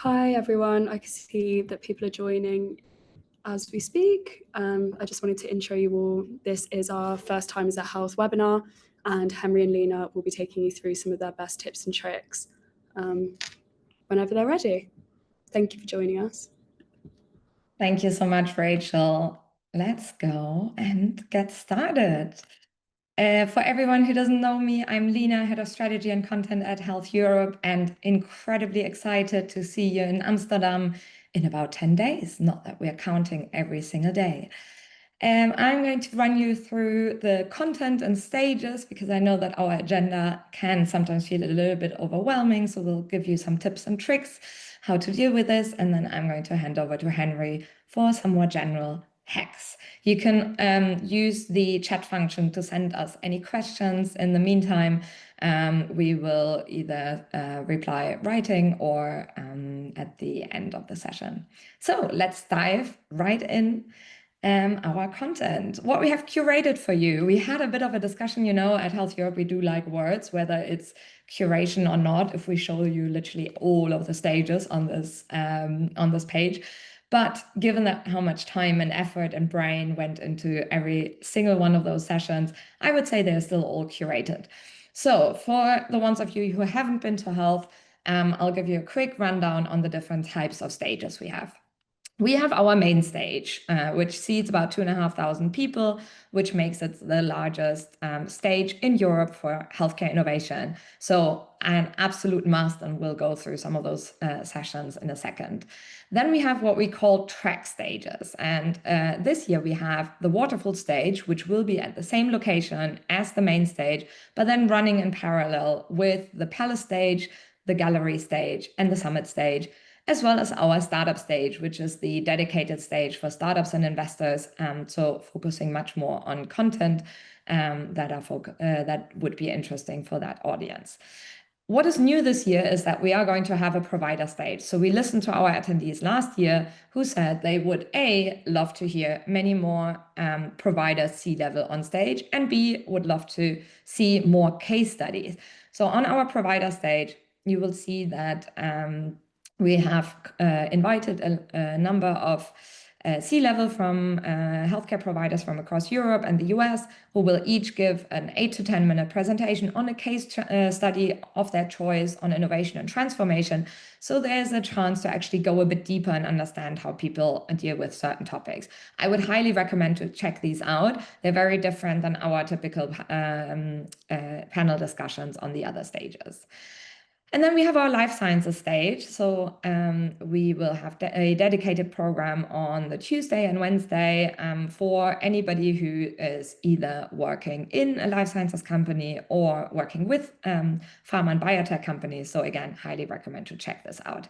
Hi everyone, I can see that people are joining as we speak. I just wanted to intro you all. This is our first time as a health webinar, and Henry and Lena will be taking you through some of their best tips and tricks whenever they're ready. Thank you for joining us. Thank you so much, Rachel. Let's go and get started. For everyone who doesn't know me, I'm Lena, Head of Strategy and Content at Health Europe, and incredibly excited to see you in Amsterdam in about 10 days. Not that we're counting every single day. I'm going to run you through the content and stages because I know that our agenda can sometimes feel a little bit overwhelming. So we'll give you some tips and tricks how to deal with this. And then I'm going to hand over to Henry for some more general hacks. You can use the chat function to send us any questions. In the meantime, we will either reply writing or at the end of the session. So let's dive right in. Our content, what we have curated for you. We had a bit of a discussion, at Health Europe, we do like words, whether it's curation or not, if we show you literally all of the stages on this page. But given that how much time and effort and brain went into every single one of those sessions, I would say they're still all curated. So for the ones of you who haven't been to health, I'll give you a quick rundown on the different types of stages we have. We have our main stage, which seats about 2,500 people, which makes it the largest stage in Europe for healthcare innovation. So an absolute must, and we'll go through some of those sessions in a second. Then we have what we call track stages. And this year we have the waterfall stage, which will be at the same location as the main stage, but then running in parallel with the palace stage, the gallery stage, and the summit stage, as well as our startup stage, which is the dedicated stage for startups and investors. So focusing much more on content that would be interesting for that audience. What is new this year is that we are going to have a provider stage. So we listened to our attendees last year who said they would A, love to hear many more providers C-level on stage, and B, would love to see more case studies. So on our provider stage, you will see that we have invited a number of C-level from healthcare providers from across Europe and the US, who will each give an 8 to 10 minute presentation on a case study of their choice on innovation and transformation. So there's a chance to actually go a bit deeper and understand how people deal with certain topics. I would highly recommend to check these out. They're very different than our typical panel discussions on the other stages. And then we have our life sciences stage. So we will have a dedicated program on the Tuesday and Wednesday for anybody who is either working in a life sciences company or working with pharma and biotech companies. So again, highly recommend to check this out.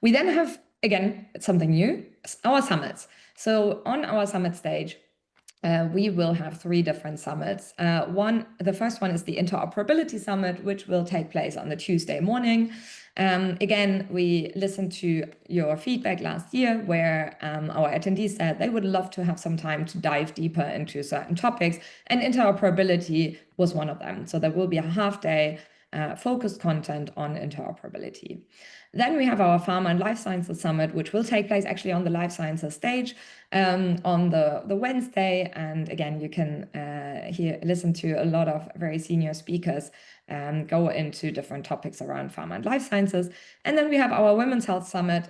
We then have, again, something new, our summits. So on our summit stage, we will have 3 different summits. The first one is the Interoperability Summit, which will take place on the Tuesday morning. Again, we listened to your feedback last year where our attendees said they would love to have some time to dive deeper into certain topics, and interoperability was one of them. So there will be a half day focused content on interoperability. Then we have our Pharma and Life Sciences Summit, which will take place actually on the Life Sciences stage on the Wednesday. And again, you can listen to a lot of very senior speakers go into different topics around pharma and life sciences. And then we have our Women's Health Summit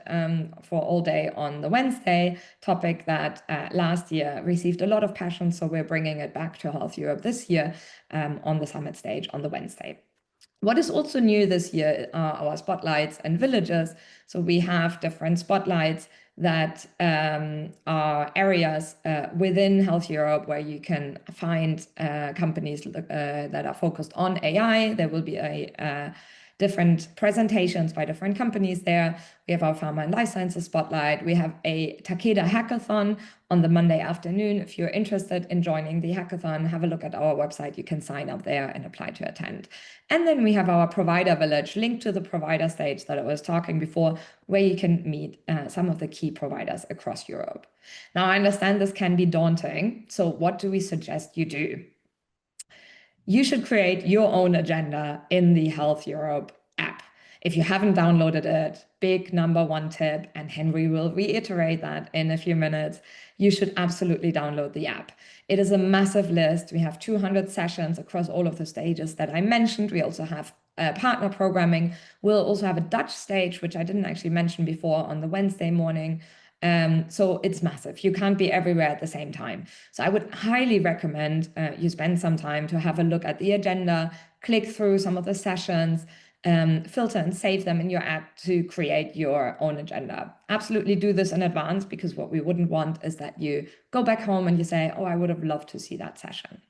for all day on the Wednesday, topic that last year received a lot of passion. So we're bringing it back to Health Europe this year on the summit stage on the Wednesday. What is also new this year are our spotlights and villages. So we have different spotlights that are areas within Health Europe where you can find companies that are focused on AI. There will be different presentations by different companies there. We have our Pharma and Life Sciences Spotlight. We have a Takeda Hackathon on the Monday afternoon. If you're interested in joining the hackathon, have a look at our website. You can sign up there and apply to attend. And then we have our Provider Village linked to the provider stage that I was talking before, where you can meet some of the key providers across Europe. Now, I understand this can be daunting. So what do we suggest you do? You should create your own agenda in the Health Europe app. If you haven't downloaded it, big number one tip, and Henry will reiterate that in a few minutes, you should absolutely download the app. It is a massive list. We have 200 sessions across all of the stages that I mentioned. We also have partner programming. We'll also have a Dutch stage, which I didn't actually mention before, on the Wednesday morning. So it's massive. You can't be everywhere at the same time. So I would highly recommend you spend some time to have a look at the agenda, click through some of the sessions, filter and save them in your app to create your own agenda. Absolutely do this in advance, because what we wouldn't want is that you go back home and you say, oh, I would have loved to see that session.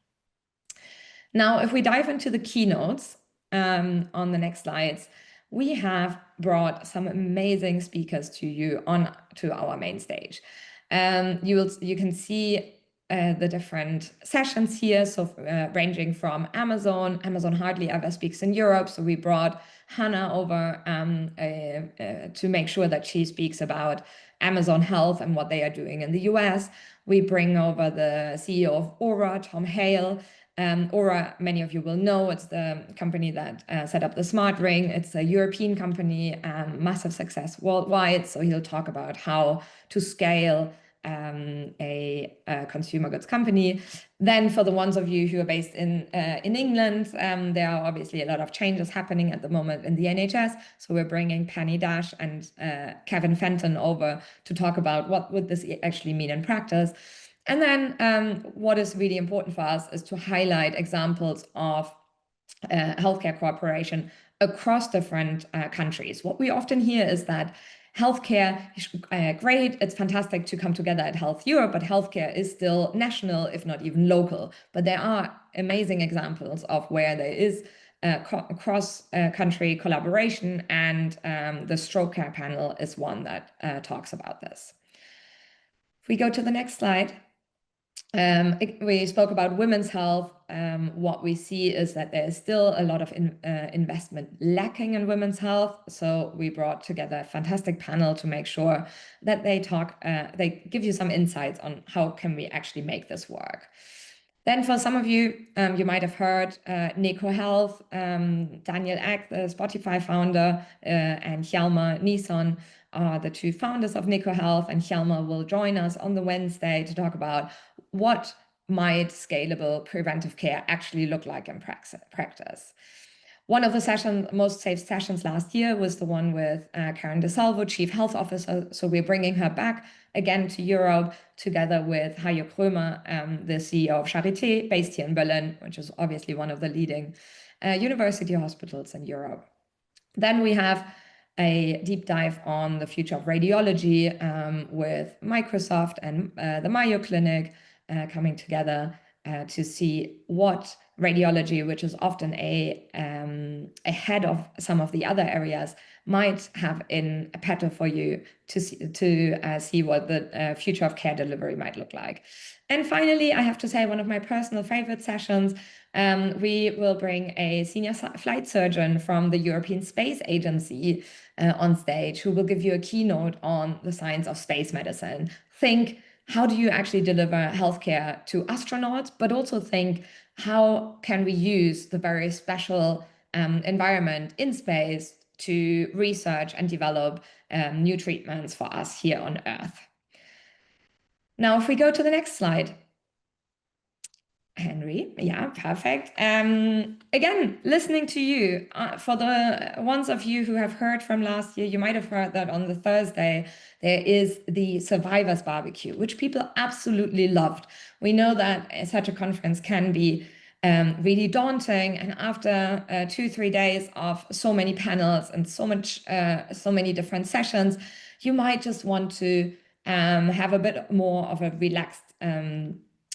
Now, if we dive into the keynotes on the next slides, we have brought some amazing speakers to our main stage. You can see the different sessions here, so ranging from Amazon hardly ever speaks in Europe, so we brought Hannah over to make sure that she speaks about Amazon Health and what they are doing in the US. We bring over the CEO of Aura, Tom Hale. Aura, many of you will know, it's the company that set up the smart ring. It's a European company, massive success worldwide. So he'll talk about how to scale a consumer goods company. Then for the ones of you who are based in England, there are obviously a lot of changes happening at the moment in the NHS. So we're bringing Penny Dash and Kevin Fenton over to talk about what would this actually mean in practice. And then what is really important for us is to highlight examples of healthcare cooperation across different countries. What we often hear is that healthcare is great, it's fantastic to come together at Health Europe, but healthcare is still national, if not even local. But there are amazing examples of where there is cross-country collaboration, and the stroke care panel is one that talks about this. If we go to the next slide. We spoke about women's health. What we see is that there is still a lot of investment lacking in women's health. So we brought together a fantastic panel to make sure that they give you some insights on how can we actually make this work. Then for some of you, you might have heard Neko Health, Daniel Eck, the Spotify founder, and Hjalmar Nison are the two founders of Neko Health, and Hjalmar will join us on the Wednesday to talk about what might scalable preventive care actually look like in practice. One of the most safe sessions last year was the one with Karen DeSalvo, Chief Health Officer. So we're bringing her back again to Europe together with Hajo Krömer, the CEO of Charité, based here in Berlin, which is obviously one of the leading university hospitals in Europe. Then we have a deep dive on the future of radiology with Microsoft and the Mayo Clinic coming together to see what radiology, which is often ahead of some of the other areas, might have in petto for you to see what the future of care delivery might look like. And finally, I have to say, one of my personal favorite sessions, we will bring a senior flight surgeon from the European Space Agency on stage, who will give you a keynote on the science of space medicine. Think, how do you actually deliver healthcare to astronauts, but also think, how can we use the very special environment in space to research and develop new treatments for us here on Earth. Now, if we go to the next slide. Henry, yeah, perfect. Again, listening to you, for the ones of you who have heard from last year, you might have heard that on the Thursday, there is the Survivors Barbecue, which people absolutely loved. We know that such a conference can be really daunting, and after 2-3 days of so many panels and so many different sessions, you might just want to have a bit more of a relaxed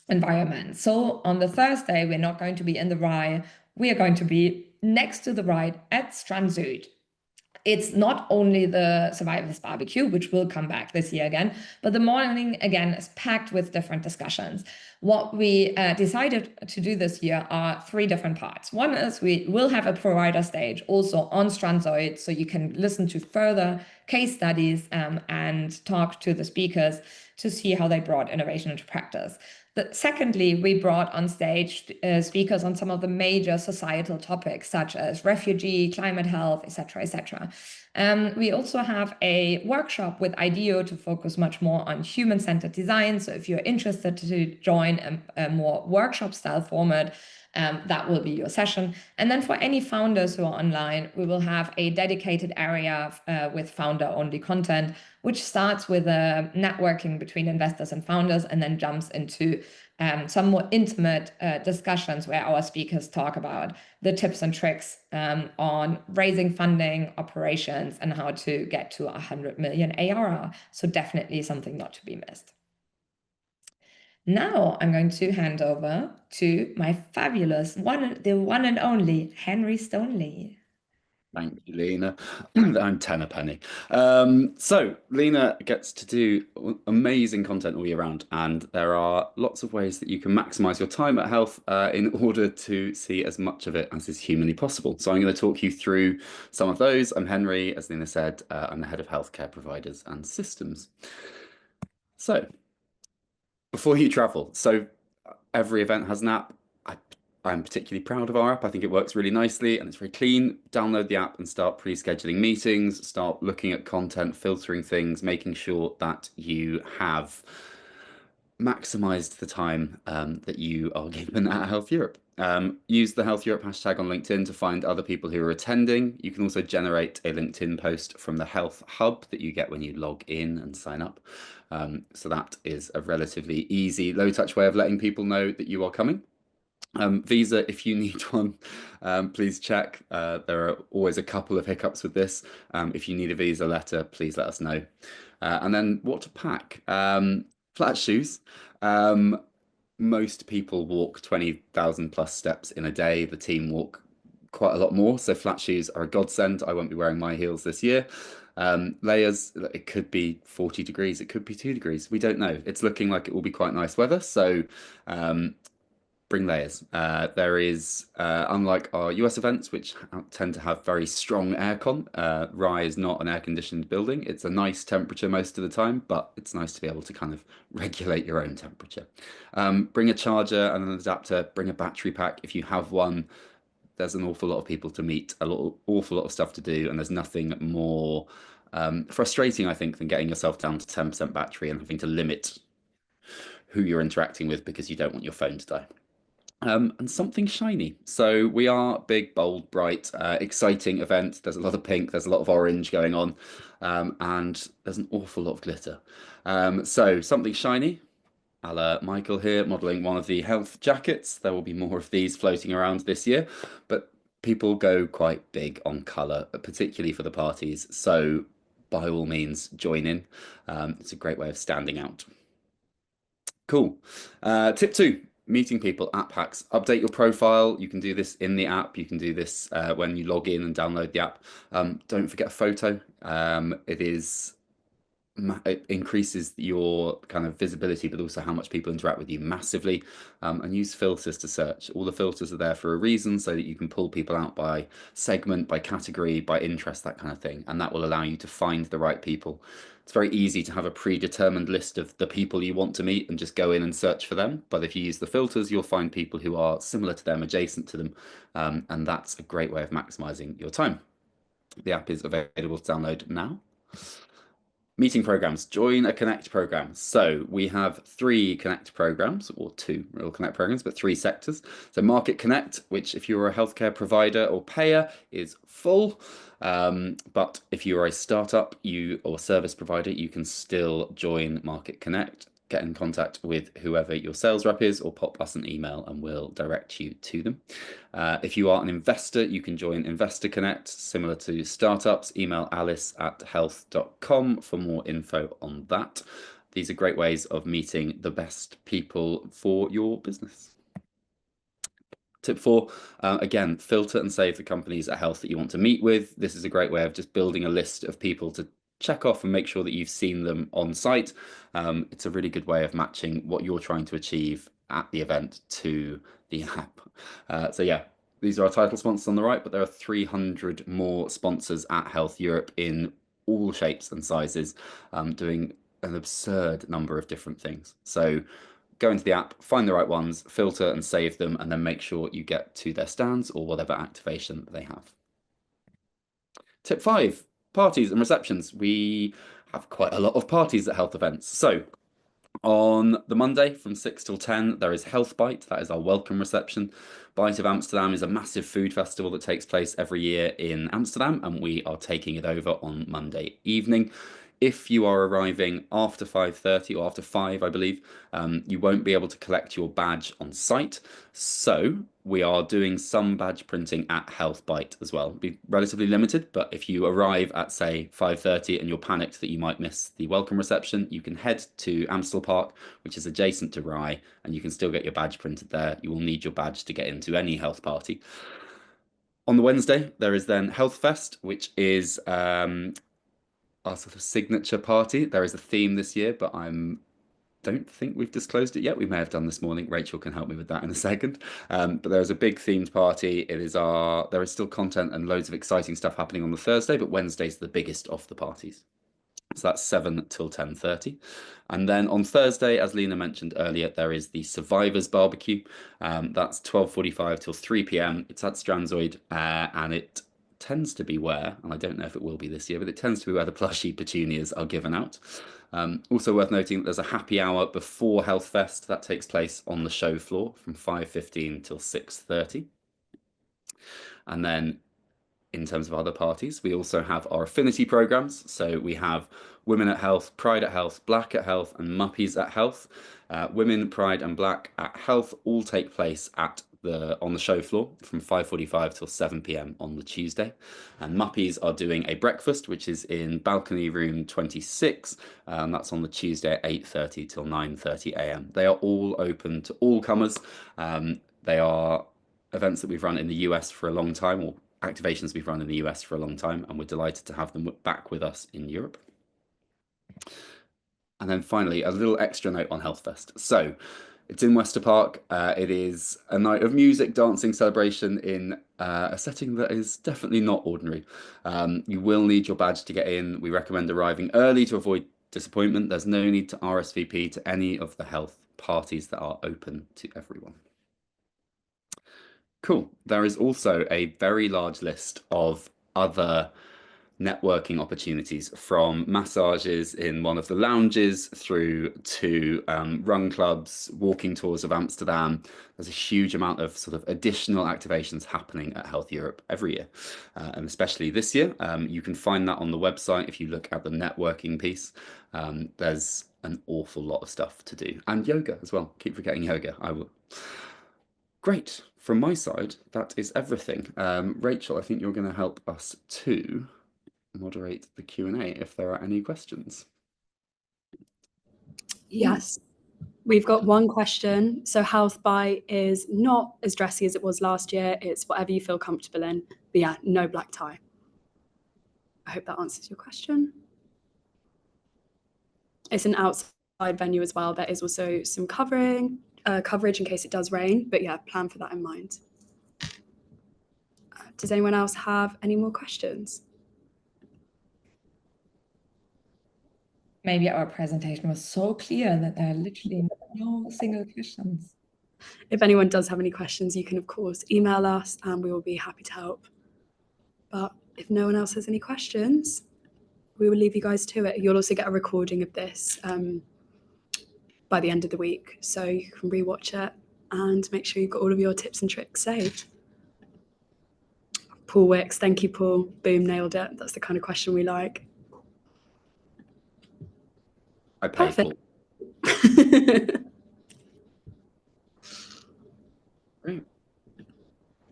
environment. So on the Thursday, we're not going to be in the Rye. We are going to be next to the Rye at Strand Zuid. It's not only the Survivors Barbecue, which will come back this year again, but the morning again is packed with different discussions. What we decided to do this year are 3 different parts. One is we will have a provider stage also on Strand Zuid, so you can listen to further case studies and talk to the speakers to see how they brought innovation into practice. Secondly, we brought on stage speakers on some of the major societal topics, such as refugee, climate health, etc., etc. We also have a workshop with IDEO to focus much more on human-centered design. So if you're interested to join a more workshop-style format, that will be your session. And then for any founders who are online, we will have a dedicated area with founder-only content, which starts with a networking between investors and founders and then jumps into some more intimate discussions where our speakers talk about the tips and tricks on raising funding, operations, and how to get to 100 million ARR. So definitely something not to be missed. Now I'm going to hand over to my fabulous the one and only Henry Stoneley. Thank you, Lena. I'm tenner penny. So Lena gets to do amazing content all year round, and there are lots of ways that you can maximize your time at Health in order to see as much of it as is humanly possible. So I'm going to talk you through some of those. I'm Henry, as Lena said, I'm the head of healthcare providers and systems. So before you travel, so every event has an app. I'm particularly proud of our app. I think it works really nicely and it's very clean. Download the app and start pre-scheduling meetings, start looking at content, filtering things, making sure that you have maximized the time that you are given at Health Europe. Use the Health Europe hashtag on LinkedIn to find other people who are attending. You can also generate a LinkedIn post from the Health Hub that you get when you log in and sign up. So that is a relatively easy, low-touch way of letting people know that you are coming. Visa, if you need one, please check. There are always a couple of hiccups with this. If you need a visa letter, please let us know. And then what to pack? Flat shoes. Most people walk 20,000 plus steps in a day. The team walk quite a lot more. So flat shoes are a godsend. I won't be wearing my heels this year. Layers, it could be 40 degrees. It could be 2 degrees. We don't know. It's looking like it will be quite nice weather. So bring layers. There is, unlike our US events, which tend to have very strong aircon, RAI is not an air-conditioned building. It's a nice temperature most of the time, but it's nice to be able to kind of regulate your own temperature. Bring a charger and an adapter, bring a battery pack if you have one. There's an awful lot of people to meet, awful lot of stuff to do, and there's nothing more frustrating, I think, than getting yourself down to 10% battery and having to limit who you're interacting with because you don't want your phone to die. And something shiny. So we are big, bold, bright, exciting event. There's a lot of pink, there's a lot of orange going on, and there's an awful lot of glitter. So something shiny, a la Michael here, modeling one of the health jackets. There will be more of these floating around this year, but people go quite big on colour, particularly for the parties. So by all means, join in. It's a great way of standing out. Cool. Tip 2. Meeting people, app hacks. Update your profile. You can do this in the app. You can do this when you log in and download the app. Don't forget a photo. It increases your kind of visibility, but also how much people interact with you massively. And use filters to search. All the filters are there for a reason, so that you can pull people out by segment, by category, by interest, that kind of thing. And that will allow you to find the right people. It's very easy to have a predetermined list of the people you want to meet and just go in and search for them. But if you use the filters, you'll find people who are similar to them, adjacent to them. And that's a great way of maximizing your time. The app is available to download now. Meeting programs, join a Connect program. So we have 3 Connect programs, or 2 real Connect programs, but 3 sectors. So Market Connect, which if you're a healthcare provider or payer is full. But if you are a startup or service provider, you can still join Market Connect. Get in contact with whoever your sales rep is or pop us an email and we'll direct you to them. If you are an investor, you can join Investor Connect, similar to startups. Email alice@health.com for more info on that. These are great ways of meeting the best people for your business. Tip 4, again, filter and save the companies at Health that you want to meet with. This is a great way of just building a list of people to check off and make sure that you've seen them on site. It's a really good way of matching what you're trying to achieve at the event to the app. So yeah, these are our title sponsors on the right, but there are 300 more sponsors at Health Europe in all shapes and sizes, doing an absurd number of different things. So go into the app, find the right ones, filter and save them, and then make sure you get to their stands or whatever activation they have. Tip 5, parties and receptions. We have quite a lot of parties at health events. So on the Monday from 6 till 10, there is Health Bite. That is our welcome reception. Bite of Amsterdam is a massive food festival that takes place every year in Amsterdam, and we are taking it over on Monday evening. If you are arriving after 5:30 or after 5, I believe, you won't be able to collect your badge on site. So we are doing some badge printing at Health Bite as well. It'll be relatively limited, but if you arrive at, say, 5:30 and you're panicked that you might miss the welcome reception, you can head to Amstel Park, which is adjacent to Rye, and you can still get your badge printed there. You will need your badge to get into any health party. On the Wednesday, there is then Health Fest, which is our sort of signature party. There is a theme this year, but don't think we've disclosed it yet. We may have done this morning. Rachel can help me with that in a second. But there's a big themed party. There is still content and loads of exciting stuff happening on the Thursday, but Wednesday's the biggest of the parties. So that's 7 till 10:30. And then on Thursday, as Lena mentioned earlier, there is the Survivors Barbecue. That's 12:45 till 3 p.m. It's at Stranzoid, and it tends to be where, and I don't know if it will be this year, but it tends to be where the plushie petunias are given out. Also worth noting that there's a happy hour before Health Fest that takes place on the show floor from 5:15 till 6:30. And then in terms of other parties, we also have our affinity programs. So we have Women at Health, Pride at Health, Black at Health, and Muppies at Health. Women, Pride, and Black at Health all take place on the show floor from 5:45 till 7 p.m. on the Tuesday. And Muppies are doing a breakfast, which is in balcony room 26. That's on the Tuesday at 8:30 till 9:30 a.m. They are all open to all comers. They are events that we've run in the US for a long time, or activations we've run in the US for a long time, and we're delighted to have them back with us in Europe. And then finally, a little extra note on Health Fest. So it's in Wester Park. It is a night of music, dancing, celebration in a setting that is definitely not ordinary. You will need your badge to get in. We recommend arriving early to avoid disappointment. There's no need to RSVP to any of the health parties that are open to everyone. Cool. There is also a very large list of other networking opportunities, from massages in one of the lounges through to run clubs, walking tours of Amsterdam. There's a huge amount of sort of additional activations happening at Health Europe every year, and especially this year. You can find that on the website if you look at the networking piece. There's an awful lot of stuff to do, and yoga as well. Keep forgetting yoga. I will. Great. From my side, that is everything. Rachel, I think you're going to help us to moderate the Q&A if there are any questions. Yes, we've got one question. So Health Bite is not as dressy as it was last year. It's whatever you feel comfortable in. But yeah, no black tie. I hope that answers your question. It's an outside venue as well. There is also some coverage in case it does rain. But yeah, plan for that in mind. Does anyone else have any more questions? Maybe our presentation was so clear that there are literally no single questions. If anyone does have any questions, you can, of course, email us and we will be happy to help. But if no one else has any questions, we will leave you guys to it. You'll also get a recording of this by the end of the week, so you can rewatch it and make sure you've got all of your tips and tricks saved. Paul Wicks, thank you, Paul. Boom, nailed it. That's the kind of question we like. I paid Paul. Great.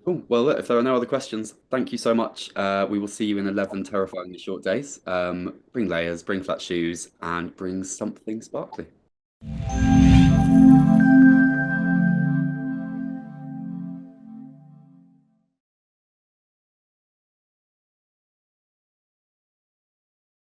Cool. Well, look, if there are no other questions, thank you so much. We will see you in 11 terrifyingly short days. Bring layers, bring flat shoes, and bring something sparkly.